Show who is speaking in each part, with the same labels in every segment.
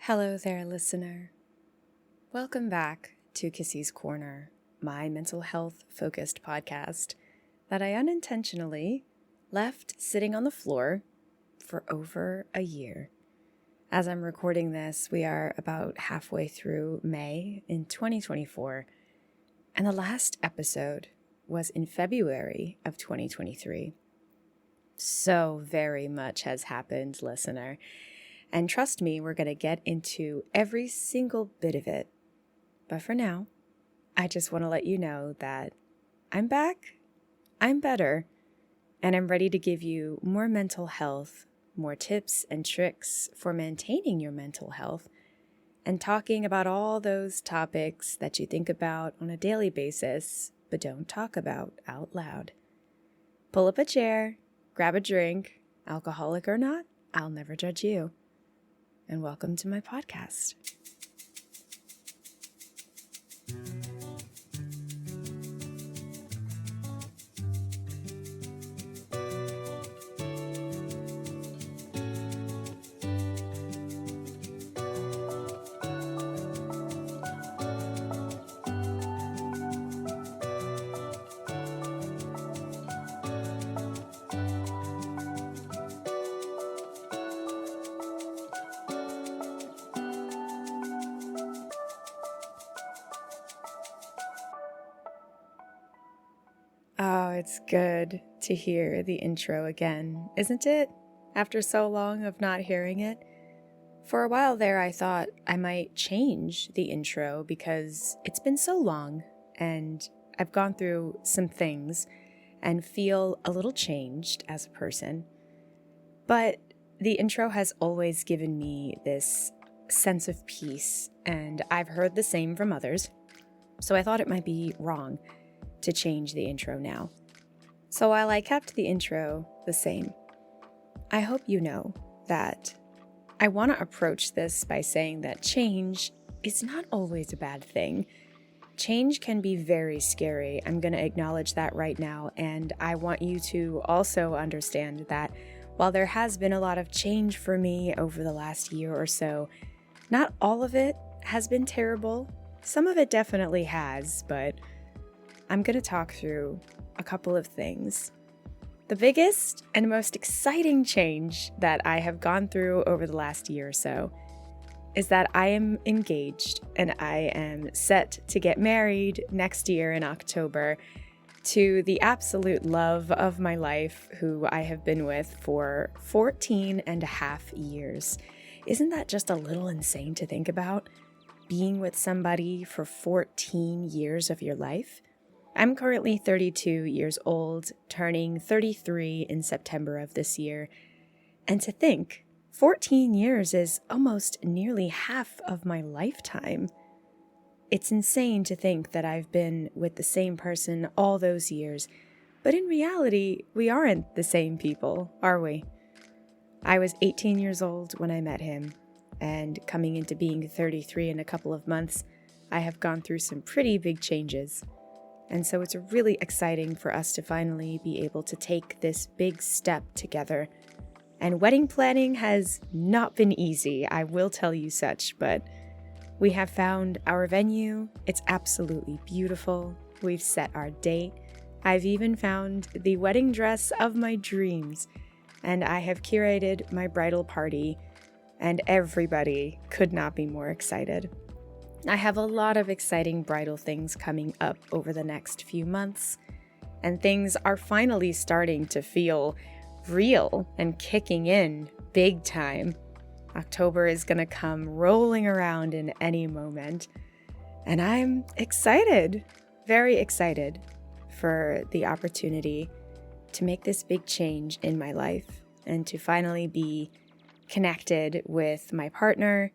Speaker 1: Hello there, listener. Welcome back to Kissyscorner, my mental health focused podcast that I unintentionally left sitting on the floor for over a year. As I'm recording this, we are about halfway through May in 2024, and the last episode was in February of 2023. So very much has happened, listener. And trust me, we're going to get into every single bit of it. But for now, I just want to let you know that I'm back, I'm better, and I'm ready to give you more mental health, more tips and tricks for maintaining your mental health, and talking about all those topics that you think about on a daily basis, but don't talk about out loud. Pull up a chair, grab a drink, alcoholic or not, I'll never judge you. And welcome to my podcast. Oh, it's good to hear the intro again, isn't it? After so long of not hearing it. For a while there, I thought I might change the intro because it's been so long and I've gone through some things and feel a little changed as a person. But the intro has always given me this sense of peace, and I've heard the same from others. So I thought it might be wrong to change the intro now. So while I kept the intro the same, I hope you know that I want to approach this by saying that change is not always a bad thing. Change can be very scary. I'm going to acknowledge that right now, and I want you to also understand that while there has been a lot of change for me over the last year or so, not all of it has been terrible. Some of it definitely has, but I'm going to talk through a couple of things. The biggest and most exciting change that I have gone through over the last year or so is that I am engaged and I am set to get married next year in October to the absolute love of my life, who I have been with for 14 and a half years. Isn't that just a little insane to think about? Being with somebody for 14 years of your life? I'm currently 32 years old, turning 33 in September of this year. And to think, 14 years is almost nearly half of my lifetime. It's insane to think that I've been with the same person all those years, but in reality, we aren't the same people, are we? I was 18 years old when I met him, and coming into being 33 in a couple of months, I have gone through some pretty big changes. And so it's really exciting for us to finally be able to take this big step together. And wedding planning has not been easy, I will tell you such, but we have found our venue. It's absolutely beautiful. We've set our date. I've even found the wedding dress of my dreams. And I have curated my bridal party, and everybody could not be more excited. I have a lot of exciting bridal things coming up over the next few months, and things are finally starting to feel real and kicking in big time. October is going to come rolling around in any moment, and I'm excited, very excited for the opportunity to make this big change in my life and to finally be connected with my partner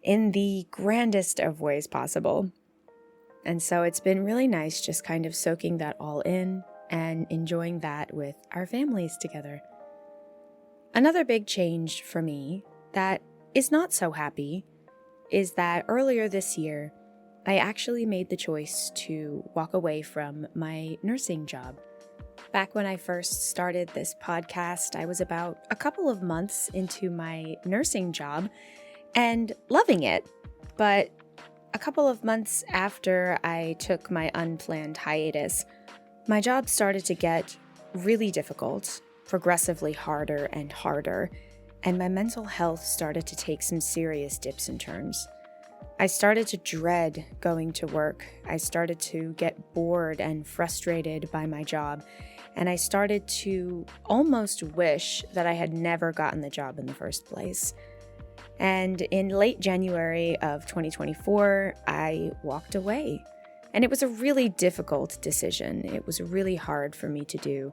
Speaker 1: in the grandest of ways possible. And so it's been really nice just kind of soaking that all in and enjoying that with our families together. Another big change for me that is not so happy is that earlier this year, I actually made the choice to walk away from my nursing job. Back when I first started this podcast, I was about a couple of months into my nursing job, and loving it. But a couple of months after I took my unplanned hiatus, my job started to get really difficult, progressively harder and harder, and my mental health started to take some serious dips and turns. I started to dread going to work. I started to get bored and frustrated by my job, and I started to almost wish that I had never gotten the job in the first place. And in late January of 2024, I walked away. And it was a really difficult decision. It was really hard for me to do.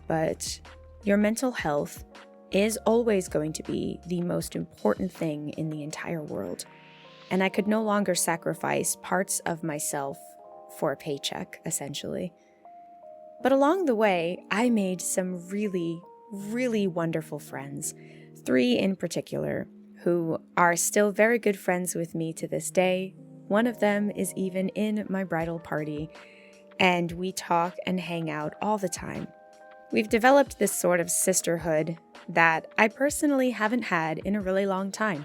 Speaker 1: But your mental health is always going to be the most important thing in the entire world. And I could no longer sacrifice parts of myself for a paycheck, essentially. But along the way, I made some really, really wonderful friends, 3 in particular, who are still very good friends with me to this day. One of them is even in my bridal party, and we talk and hang out all the time. We've developed this sort of sisterhood that I personally haven't had in a really long time.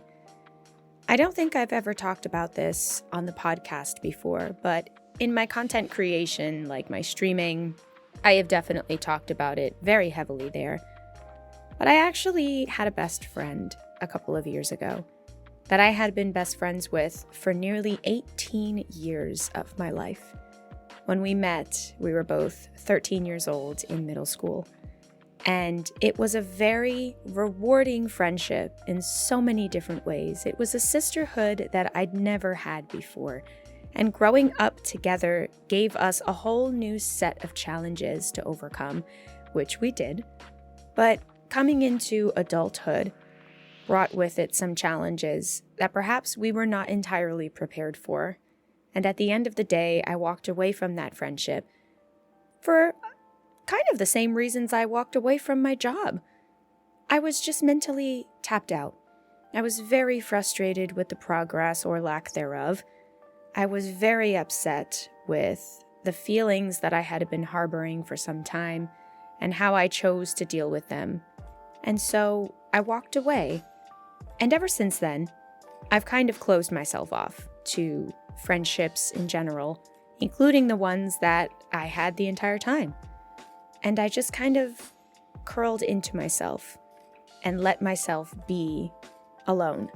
Speaker 1: I don't think I've ever talked about this on the podcast before, but in my content creation, like my streaming, I have definitely talked about it very heavily there. But I actually had a best friend a couple of years ago that I had been best friends with for nearly 18 years of my life. When we met, we were both 13 years old in middle school. And it was a very rewarding friendship in so many different ways. It was a sisterhood that I'd never had before. And growing up together gave us a whole new set of challenges to overcome, which we did. But coming into adulthood brought with it some challenges that perhaps we were not entirely prepared for. And at the end of the day, I walked away from that friendship for kind of the same reasons I walked away from my job. I was just mentally tapped out. I was very frustrated with the progress or lack thereof. I was very upset with the feelings that I had been harboring for some time and how I chose to deal with them. And so I walked away. And ever since then, I've kind of closed myself off to friendships in general, including the ones that I had the entire time. And I just kind of curled into myself and let myself be alone.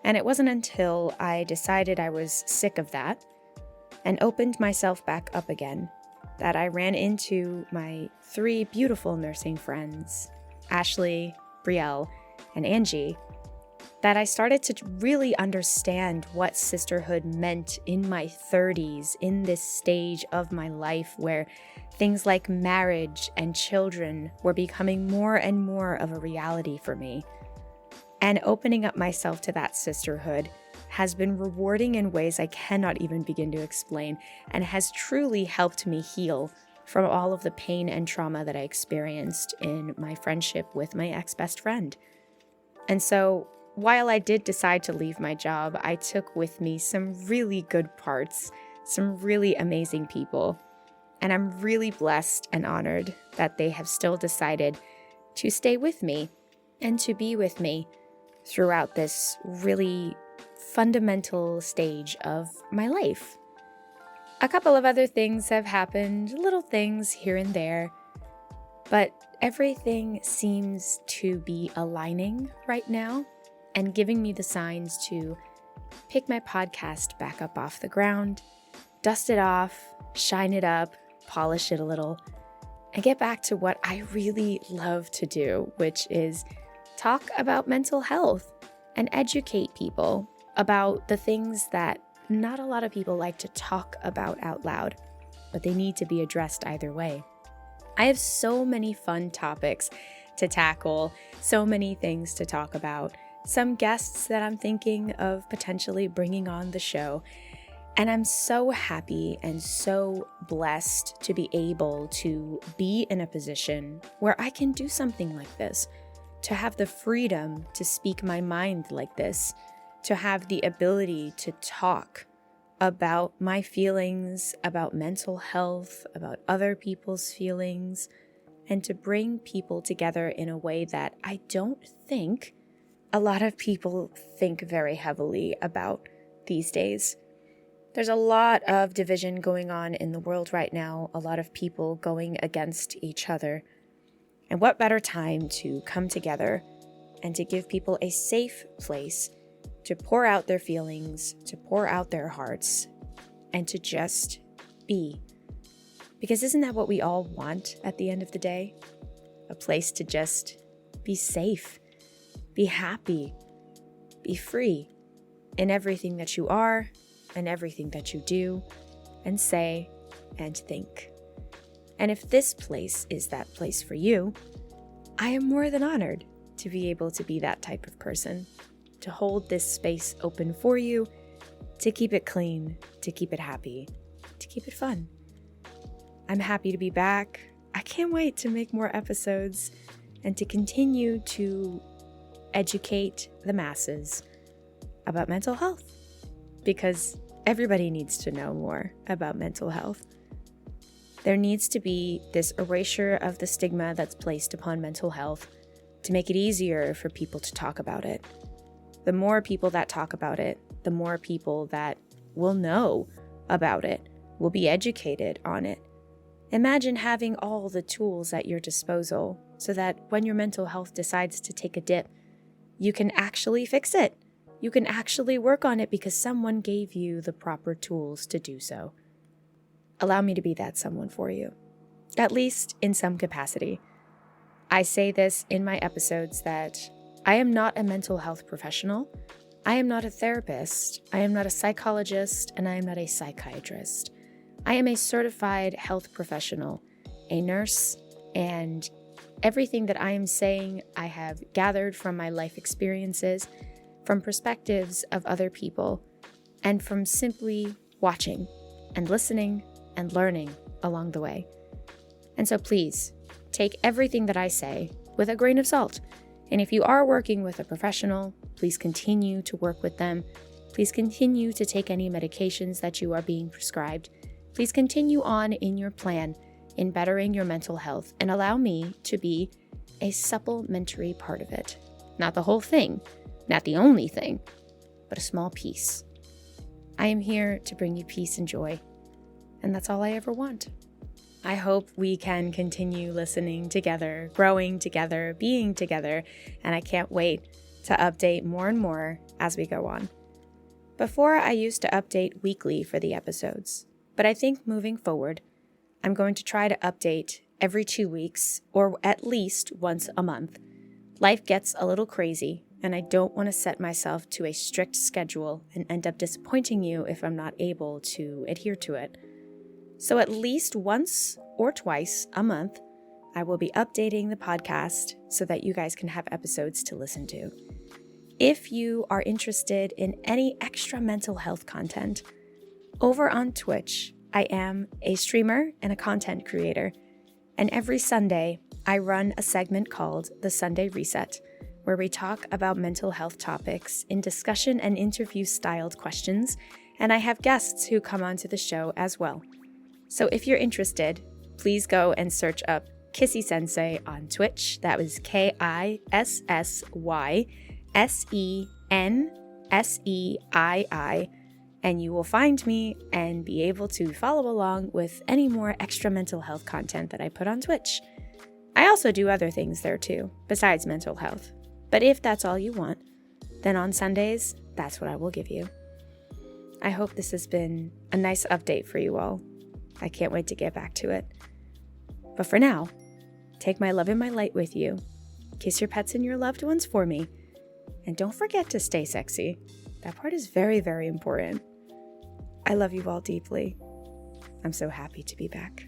Speaker 1: And it wasn't until I decided I was sick of that and opened myself back up again that I ran into my 3 beautiful nursing friends, Ashley, Brielle, and Angie, that I started to really understand what sisterhood meant in my 30s, in this stage of my life where things like marriage and children were becoming more and more of a reality for me. And opening up myself to that sisterhood has been rewarding in ways I cannot even begin to explain, and has truly helped me heal from all of the pain and trauma that I experienced in my friendship with my ex-best friend. And so, while I did decide to leave my job, I took with me some really good parts, some really amazing people, and I'm really blessed and honored that they have still decided to stay with me and to be with me throughout this really fundamental stage of my life. A couple of other things have happened, little things here and there, but everything seems to be aligning right now and giving me the signs to pick my podcast back up off the ground, dust it off, shine it up, polish it a little, and get back to what I really love to do, which is talk about mental health and educate people about the things that not a lot of people like to talk about out loud, but they need to be addressed either way. I have so many fun topics to tackle, so many things to talk about, some guests that I'm thinking of potentially bringing on the show. And I'm so happy and so blessed to be able to be in a position where I can do something like this, to have the freedom to speak my mind like this, to have the ability to talk about my feelings, about mental health, about other people's feelings, and to bring people together in a way that I don't think a lot of people think very heavily about these days. There's a lot of division going on in the world right now, a lot of people going against each other. And what better time to come together and to give people a safe place to pour out their feelings, to pour out their hearts, and to just be. Because isn't that what we all want at the end of the day? A place to just be safe, be happy, be free in everything that you are and everything that you do and say and think. And if this place is that place for you, I am more than honored to be able to be that type of person, to hold this space open for you, to keep it clean, to keep it happy, to keep it fun. I'm happy to be back. I can't wait to make more episodes and to continue to educate the masses about mental health, because everybody needs to know more about mental health. There needs to be this erasure of the stigma that's placed upon mental health to make it easier for people to talk about it. The more people that talk about it, the more people that will know about it, will be educated on it. Imagine having all the tools at your disposal so that when your mental health decides to take a dip, you can actually fix it. You can actually work on it because someone gave you the proper tools to do so. Allow me to be that someone for you, at least in some capacity. I say this in my episodes that I am not a mental health professional. I am not a therapist. I am not a psychologist, and I am not a psychiatrist. I am a certified health professional, a nurse, and everything that I am saying I have gathered from my life experiences, from perspectives of other people, and from simply watching and listening and learning along the way. And so please, take everything that I say with a grain of salt. And if you are working with a professional, please continue to work with them. Please continue to take any medications that you are being prescribed. Please continue on in your plan in bettering your mental health and allow me to be a supplementary part of it. Not the whole thing, not the only thing, but a small piece. I am here to bring you peace and joy, and that's all I ever want. I hope we can continue listening together, growing together, being together, and I can't wait to update more and more as we go on. Before, I used to update weekly for the episodes, but I think moving forward, I'm going to try to update every 2 weeks or at least once a month. Life gets a little crazy, and I don't want to set myself to a strict schedule and end up disappointing you if I'm not able to adhere to it. So at least once or twice a month, I will be updating the podcast so that you guys can have episodes to listen to. If you are interested in any extra mental health content, over on Twitch, I am a streamer and a content creator. And every Sunday, I run a segment called The Sunday Reset, where we talk about mental health topics in discussion and interview-styled questions, and I have guests who come onto the show as well. So if you're interested, please go and search up Kissy Sensei on Twitch. That was KISSYSENSEII, and you will find me and be able to follow along with any more extra mental health content that I put on Twitch. I also do other things there too, besides mental health. But if that's all you want, then on Sundays, that's what I will give you. I hope this has been a nice update for you all. I can't wait to get back to it. But for now, take my love and my light with you. Kiss your pets and your loved ones for me. And don't forget to stay sexy. That part is very, very important. I love you all deeply. I'm so happy to be back.